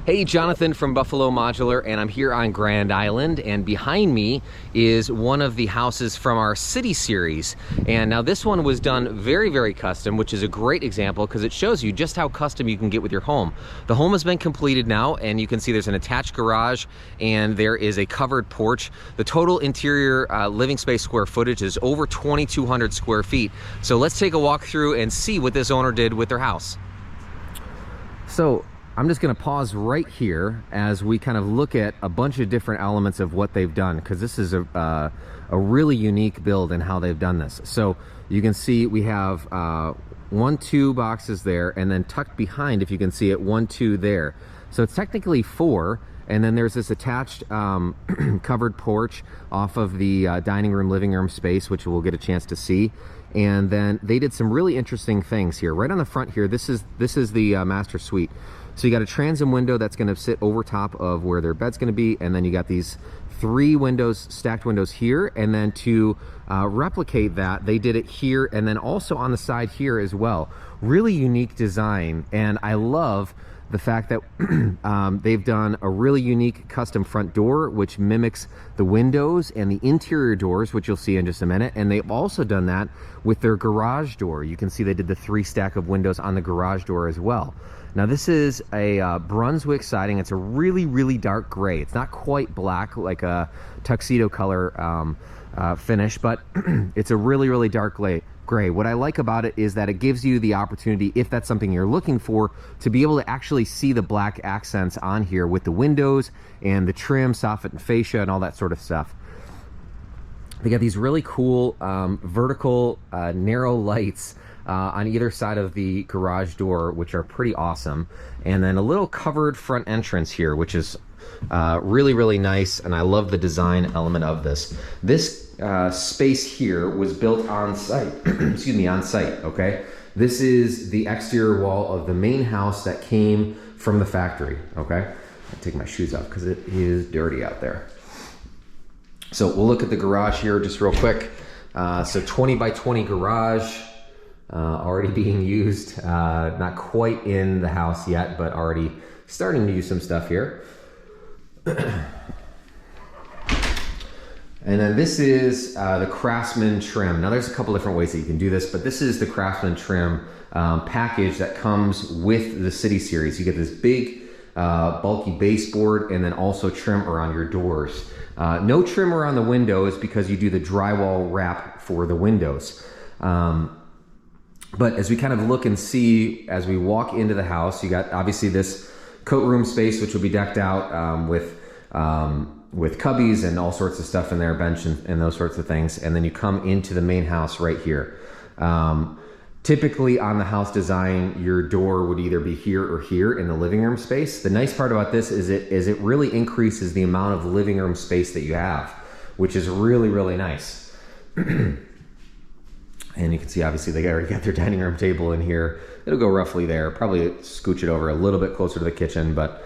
Hey, Jonathan from Buffalo Modular, and I'm here on Grand Island, and behind me is one of the houses from our City Series. And now this one was done very, very custom, which is a great example because it shows you just how custom you can get with your home. The home has been completed now, and you can see there's an attached garage and there is a covered porch. The total interior living space square footage is over 2,200 square feet. So let's take a walk through and see what this owner did with their house. So I'm just going to pause right here as we kind of look at a bunch of different elements of what they've done, because this is a really unique build in how they've done this. So you can see we have 1, 2 boxes there, and then tucked behind, if you can see it, 1, 2 there. So it's technically 4, and then there's this attached covered porch off of the dining room, living room space, which we'll get a chance to see. And then they did some really interesting things here. Right on the front here, this is the master suite. So you got a transom window that's going to sit over top of where their bed's going to be, and then you got these 3 windows, stacked windows here, and then to replicate that, they did it here and then also on the side here as well. Really unique design, and I love the fact that they've done a really unique custom front door which mimics the windows and the interior doors, which you'll see in just a minute. And they've also done that with their garage door. You can see they did the 3 stack of windows on the garage door as well. Now this is a Brunswick siding. It's a really, really dark gray. It's not quite black like a tuxedo color finish, but it's a really, really dark gray. What I like about it is that it gives you the opportunity, if that's something you're looking for, to be able to actually see the black accents on here with the windows and the trim, soffit and fascia and all that sort of stuff. They got these really cool vertical narrow lights on either side of the garage door, which are pretty awesome. And then a little covered front entrance here, which is really, really nice. And I love the design element of this. This space here was built on site, excuse me, on site, okay? This is the exterior wall of the main house that came from the factory, okay? I'll take my shoes off because it is dirty out there. So we'll look at the garage here just real quick. So 20 by 20 garage, already being used, not quite in the house yet, but already starting to use some stuff here. And then this is the Craftsman trim. Now there's a couple different ways that you can do this, but this is the Craftsman trim package that comes with the City Series. You get this big bulky baseboard and then also trim around your doors. No trim around the windows because you do the drywall wrap for the windows. But as we kind of look and see as we walk into the house, you got obviously this coat room space, which will be decked out with cubbies and all sorts of stuff in there, bench and those sorts of things. And then you come into the main house right here. Typically on the house design, your door would either be here or here in the living room space. The nice part about this is it really increases the amount of living room space that you have, which is really, really nice. And you can see, obviously, they already got their dining room table in here. It'll go roughly there. Probably scooch it over a little bit closer to the kitchen, but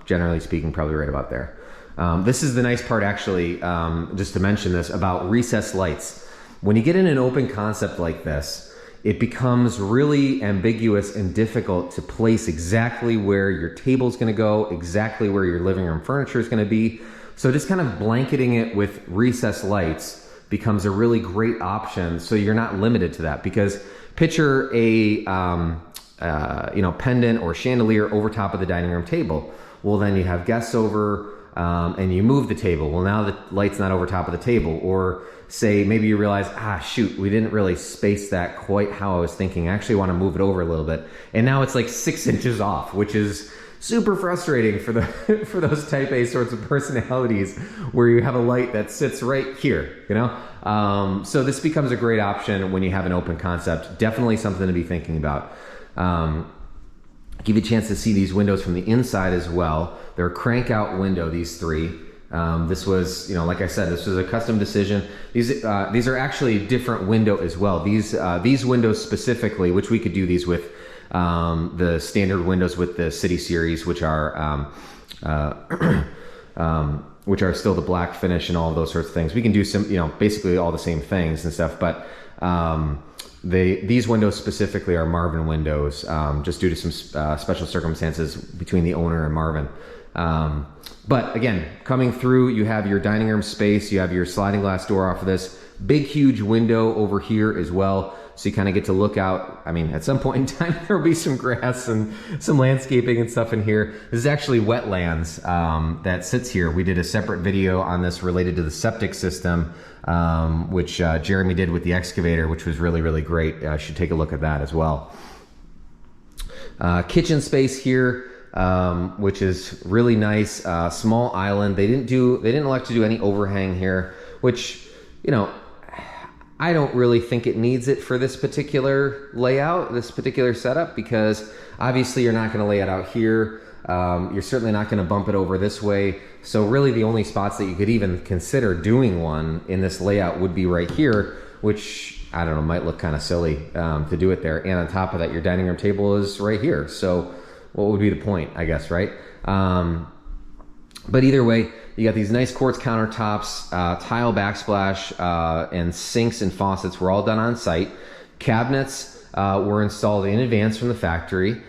generally speaking, probably right about there. This is the nice part, actually, just to mention this, about recessed lights. When you get in an open concept like this, it becomes really ambiguous and difficult to place exactly where your table's gonna go, exactly where your living room furniture is gonna be. So just kind of blanketing it with recessed lights becomes a really great option, so you're not limited to that. Because picture a pendant or chandelier over top of the dining room table. Well, then you have guests over and you move the table. Well, now the light's not over top of the table. Or say maybe you realize, shoot, we didn't really space that quite how I was thinking. I actually want to move it over a little bit, and now it's like 6 inches off, which is super frustrating for for those type A sorts of personalities where you have a light that sits right here, you know? So this becomes a great option when you have an open concept. Definitely something to be thinking about. Give you a chance to see these windows from the inside as well. They're a crank out window, these 3. This was, like I said, this was a custom decision. These are actually different window as well. These windows specifically, which we could do these with the standard windows with the City Series, which are still the black finish and all of those sorts of things. We can do some, basically all the same things and stuff, but these windows specifically are Marvin windows, just due to some special circumstances between the owner and Marvin. But again, coming through, you have your dining room space, you have your sliding glass door off of this, big huge window over here as well. So you kind of get to look out. I mean, at some point in time, there will be some grass and some landscaping and stuff in here. This is actually wetlands that sits here. We did a separate video on this related to the septic system, which Jeremy did with the excavator, which was really, really great. Should take a look at that as well. Kitchen space here, which is really nice. Small island. They didn't elect to do any overhang here, which, you know, I don't really think it needs it for this particular layout, this particular setup, because obviously you're not going to lay it out here. You're certainly not going to bump it over this way. So really the only spots that you could even consider doing one in this layout would be right here, which, I don't know, might look kind of silly to do it there. And on top of that, your dining room table is right here. So what would be the point, I guess, right? But either way, you got these nice quartz countertops, tile backsplash, and sinks and faucets were all done on site. Cabinets were installed in advance from the factory.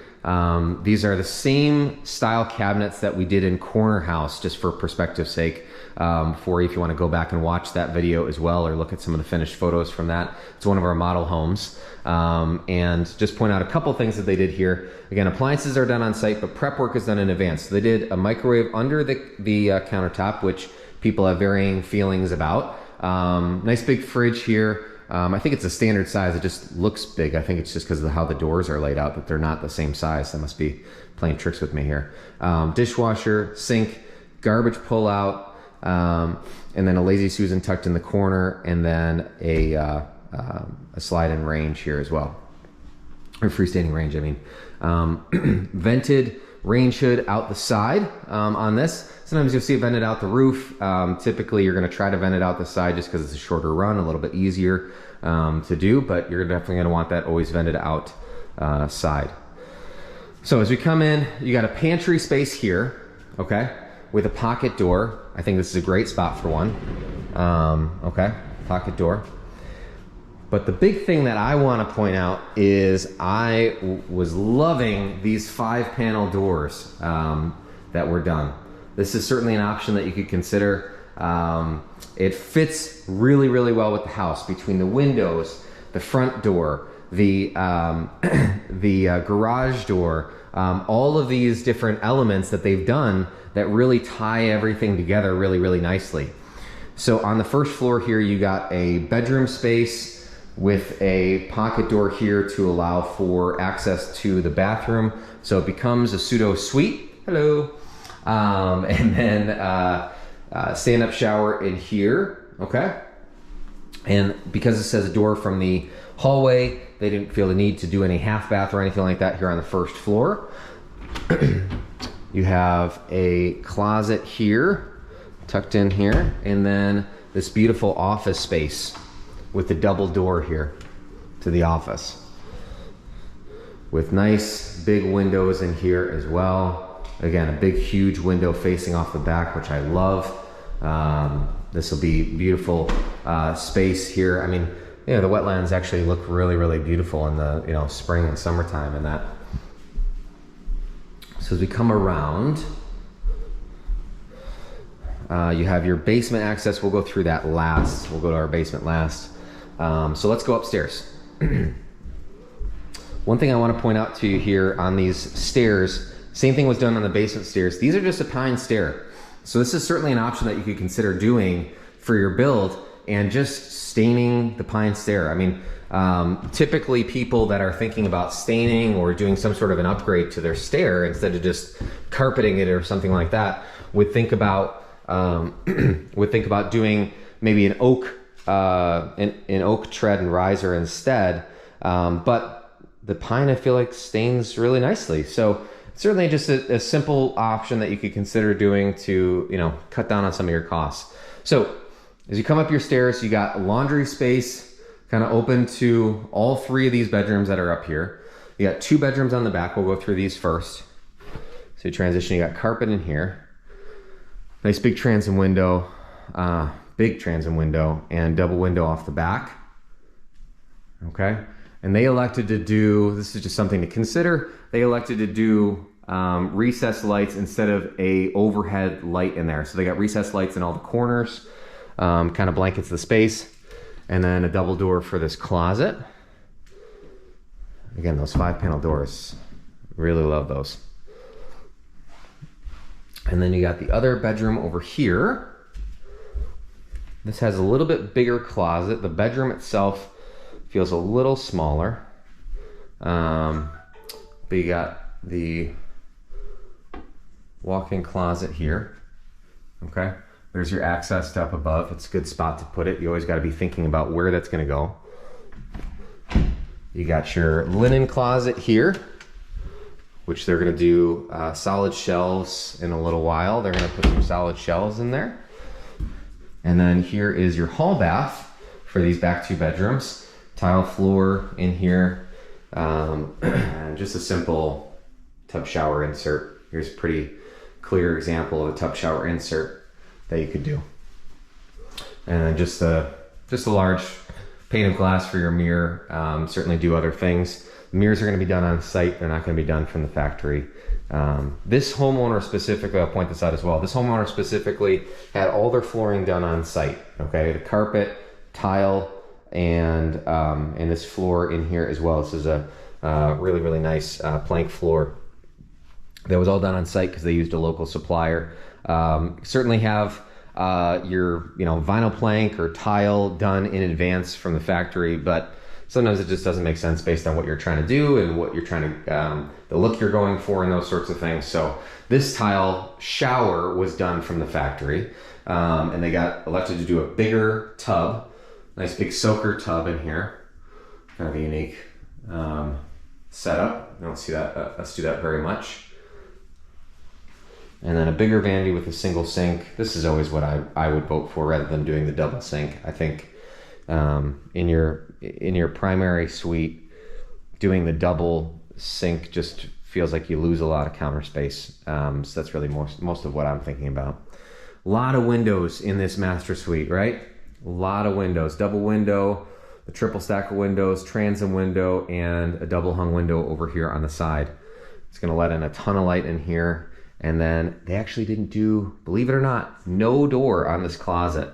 These are the same style cabinets that we did in Corner House, just for perspective's sake, for if you want to go back and watch that video as well, or look at some of the finished photos from that. It's one of our model homes. And just point out a couple things that they did here. Again, appliances are done on site, but prep work is done in advance. So they did a microwave under the countertop, which people have varying feelings about. Nice big fridge here. I think it's a standard size. It just looks big. I think it's just because of how the doors are laid out that they're not the same size. That must be playing tricks with me here. Dishwasher, sink, garbage pull out, and then a Lazy Susan tucked in the corner, and then a slide-in range here as well, or freestanding range, I mean. Vented range hood out the side on this. Sometimes you'll see it vented out the roof. Typically you're going to try to vent it out the side just because it's a shorter run, a little bit easier to do, but you're definitely going to want that always vented out side. So as we come in, you got a pantry space here, okay, with a pocket door. I think this is a great spot for one. Okay, pocket door. But the big thing that I want to point out is I was loving these 5-panel doors that were done. This is certainly an option that you could consider. It fits really, really well with the house, between the windows, the front door, the garage door, all of these different elements that they've done that really tie everything together really, really nicely. So on the first floor here, you got a bedroom space with a pocket door here to allow for access to the bathroom. So it becomes a pseudo suite. Hello. And then stand-up shower in here, okay? And because it says a door from the hallway, they didn't feel the need to do any half bath or anything like that here on the first floor. You have a closet here, tucked in here, and then this beautiful office space with the double door here to the office, with nice big windows in here as well. Again, a big huge window facing off the back, which I love. This will be beautiful space here. I mean, you know, the wetlands actually look really, really beautiful in the, you know, spring and summertime and that. So as we come around, you have your basement access. We'll go through that last. We'll go to our basement last. So let's go upstairs. One thing I want to point out to you here on these stairs, same thing was done on the basement stairs. These are just a pine stair. So this is certainly an option that you could consider doing for your build, and just staining the pine stair. I mean, typically people that are thinking about staining or doing some sort of an upgrade to their stair instead of just carpeting it or something like that would think about doing maybe an oak oak tread and riser instead, but the pine I feel like stains really nicely. So certainly just a simple option that you could consider doing to, you know, cut down on some of your costs. So as you come up your stairs, you got laundry space kind of open to all 3 of these bedrooms that are up here. You got 2 bedrooms on the back. We'll go through these first. So you transition, you got carpet in here, nice big transom window, and double window off the back. Okay. And they elected to do, this is just something to consider, they elected to do recessed lights instead of a overhead light in there. So they got recessed lights in all the corners, kind of blankets the space, and then a double door for this closet. Again, those 5-panel doors, really love those. And then you got the other bedroom over here. This has a little bit bigger closet. The bedroom itself feels a little smaller. But you got the walk-in closet here, okay? There's your access to up above. It's a good spot to put it. You always gotta be thinking about where that's gonna go. You got your linen closet here, which they're gonna do solid shelves in a little while. They're gonna put some solid shelves in there. And then here is your hall bath for these back 2 bedrooms. Tile floor in here, and just a simple tub shower insert. Here's a pretty clear example of a tub shower insert that you could do. And then just a large pane of glass for your mirror. Certainly do other things. Mirrors are gonna be done on site. They're not gonna be done from the factory. This homeowner specifically, I'll point this out as well. This homeowner specifically had all their flooring done on site, okay? The carpet, tile, and this floor in here as well. This is a really, really nice plank floor that was all done on site because they used a local supplier. Certainly have your vinyl plank or tile done in advance from the factory, but sometimes it just doesn't make sense based on what you're trying to do and what you're trying to, the look you're going for and those sorts of things. So this tile shower was done from the factory, and they got elected to do a bigger tub, nice big soaker tub in here. Kind of a unique setup. I don't see that us do that very much. And then a bigger vanity with a single sink. This is always what I would vote for rather than doing the double sink. I think in your primary suite, doing the double sink just feels like you lose a lot of counter space. So that's really most of what I'm thinking about. A lot of windows in this master suite, right? A lot of windows. Double window, the triple stack of windows, transom window, and a double hung window over here on the side. It's gonna let in a ton of light in here. And then they actually didn't do, believe it or not, no door on this closet.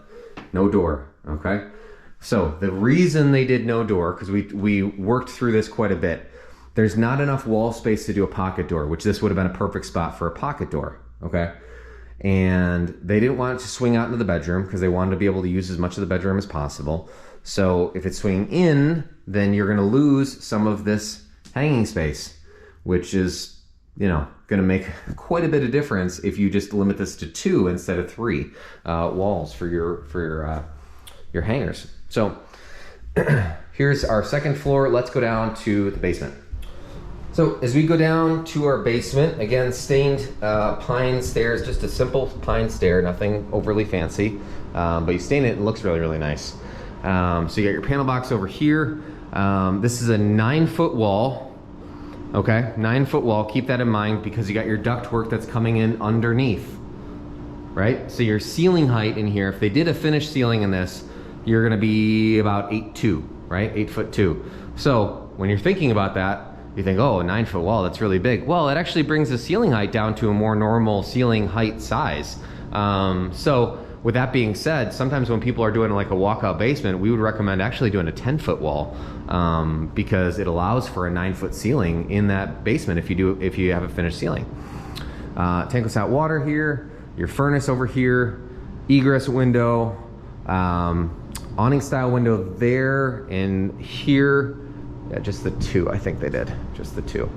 No door, okay? So the reason they did no door, because we worked through this quite a bit, there's not enough wall space to do a pocket door, which this would have been a perfect spot for a pocket door, okay? And they didn't want it to swing out into the bedroom because they wanted to be able to use as much of the bedroom as possible. So if it's swinging in, then you're gonna lose some of this hanging space, which is, gonna make quite a bit of difference if you just limit this to 2 instead of 3 walls for your hangers. So here's our second floor. Let's go down to the basement. So as we go down to our basement, again, stained pine stairs, just a simple pine stair, nothing overly fancy, but you stain it, it looks really, really nice. So you got your panel box over here. This is a 9-foot wall. Okay, 9-foot wall, keep that in mind because you got your ductwork that's coming in underneath, right? So your ceiling height in here, if they did a finished ceiling in this, you're gonna be about 8'2", right? 8'2". So when you're thinking about that, you think, oh, a 9-foot wall, that's really big. Well, it actually brings the ceiling height down to a more normal ceiling height size. So with that being said, sometimes when people are doing like a walkout basement, we would recommend actually doing a 10-foot wall because it allows for a 9-foot ceiling in that basement if you have a finished ceiling. Tankless hot water here, your furnace over here, egress window, awning style window there and here. Yeah, just the 2, I think they did, just the 2.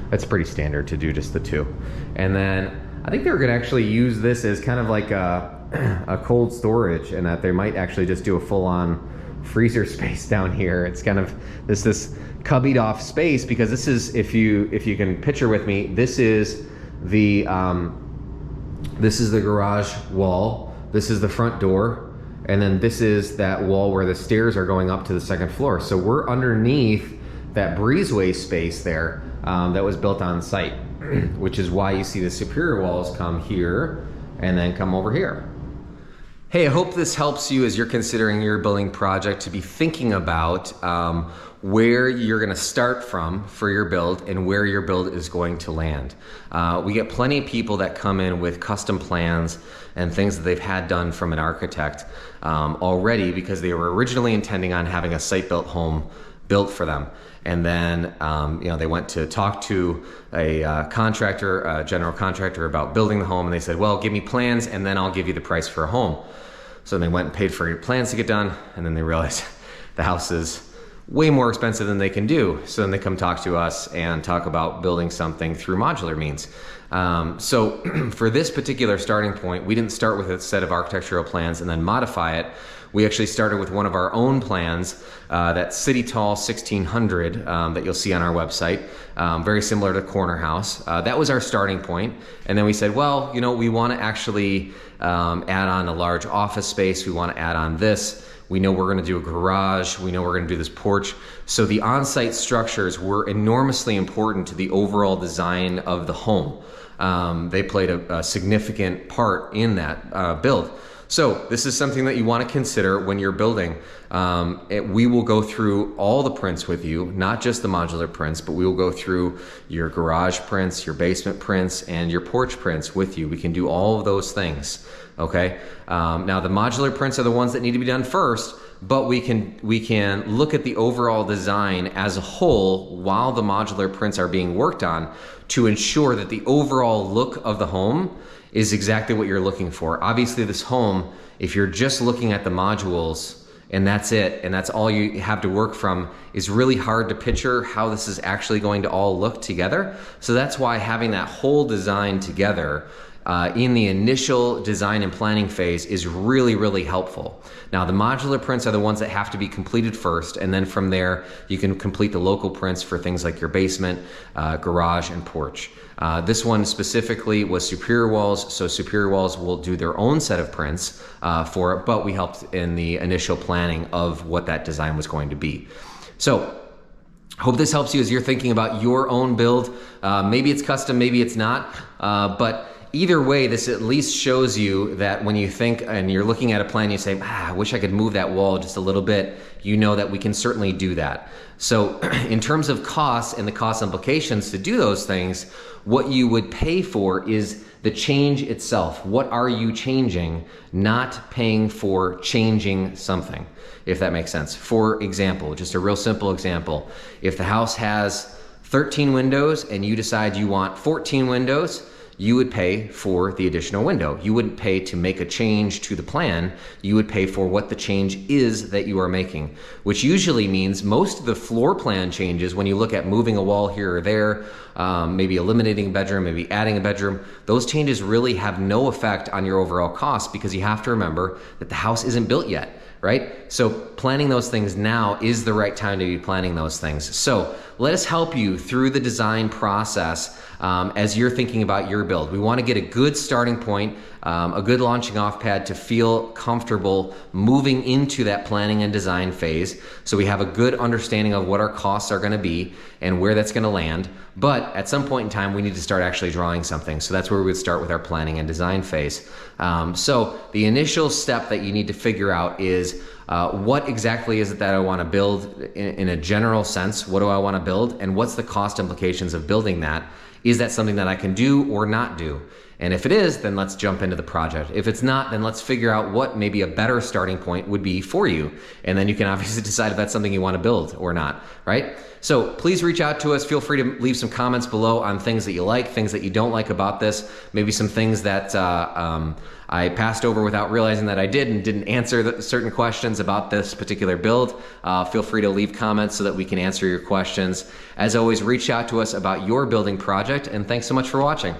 That's pretty standard to do just the 2. And then I think they were gonna actually use this as kind of like a cold storage, and that they might actually just do a full-on freezer space down here. It's kind of this cubbied off space because this is, if you can picture with me, this is the garage wall, this is the front door, and then this is that wall where the stairs are going up to the second floor. So we're underneath that breezeway space there that was built on site, which is why you see the superior walls come here and then come over here. Hey, I hope this helps you as you're considering your building project to be thinking about where you're going to start from for your build and where your build is going to land. We get plenty of people that come in with custom plans and things that they've had done from an architect already because they were originally intending on having a site-built home built for them. And then they went to talk to a contractor, a general contractor, about building the home, and they said, well, give me plans and then I'll give you the price for a home. So they went and paid for plans to get done, and then they realized the house is way more expensive than they can do. So then they come talk to us and talk about building something through modular means. So for this particular starting point, we didn't start with a set of architectural plans and then modify it. We actually started with one of our own plans, that City Tall 1600 that you'll see on our website, very similar to Corner House. That was our starting point. And then we said, well, we want to actually add on a large office space. We want to add on this. We know we're going to do a garage. We know we're going to do this porch. So the on-site structures were enormously important to the overall design of the home. They played a significant part in that build. So this is something that you want to consider when you're building. We will go through all the prints with you, not just the modular prints, but we will go through your garage prints, your basement prints, and your porch prints with you. We can do all of those things, okay? Now the modular prints are the ones that need to be done first, but we can look at the overall design as a whole while the modular prints are being worked on to ensure that the overall look of the home is exactly what you're looking for. Obviously this home, if you're just looking at the modules and that's it, and that's all you have to work from, is really hard to picture how this is actually going to all look together. So that's why having that whole design together in the initial design and planning phase is really, really helpful. Now the modular prints are the ones that have to be completed first, and then from there you can complete the local prints for things like your basement, garage, and porch. This one specifically was Superior Walls, so Superior Walls will do their own set of prints for it, but we helped in the initial planning of what that design was going to be. So hope this helps you as you're thinking about your own build. Maybe it's custom, maybe it's not, but either way, this at least shows you that when you think and you're looking at a plan, you say, I wish I could move that wall just a little bit. You know that we can certainly do that. So in terms of costs and the cost implications to do those things, what you would pay for is the change itself. What are you changing, not paying for changing something, if that makes sense. For example, just a real simple example, if the house has 13 windows and you decide you want 14 windows, you would pay for the additional window. You wouldn't pay to make a change to the plan. You would pay for what the change is that you are making, which usually means most of the floor plan changes, when you look at moving a wall here or there, maybe eliminating a bedroom, maybe adding a bedroom, those changes really have no effect on your overall cost, because you have to remember that the house isn't built yet, right? So planning those things now is the right time to be planning those things. So let us help you through the design process as you're thinking about your build. We want to get a good starting point, a good launching off pad to feel comfortable moving into that planning and design phase, so we have a good understanding of what our costs are going to be and where that's going to land. But at some point in time, we need to start actually drawing something. So that's where we would start with our planning and design phase. So the initial step that you need to figure out is what exactly is it that I want to build in a general sense? What do I want to build? And what's the cost implications of building that? Is that something that I can do or not do? And if it is, then let's jump into the project. If it's not, then let's figure out what maybe a better starting point would be for you. And then you can obviously decide if that's something you want to build or not, right? So please reach out to us. Feel free to leave some comments below on things that you like, things that you don't like about this, maybe some things that I passed over without realizing that I did and didn't answer certain questions about this particular build. Feel free to leave comments so that we can answer your questions. As always, reach out to us about your building project, and thanks so much for watching.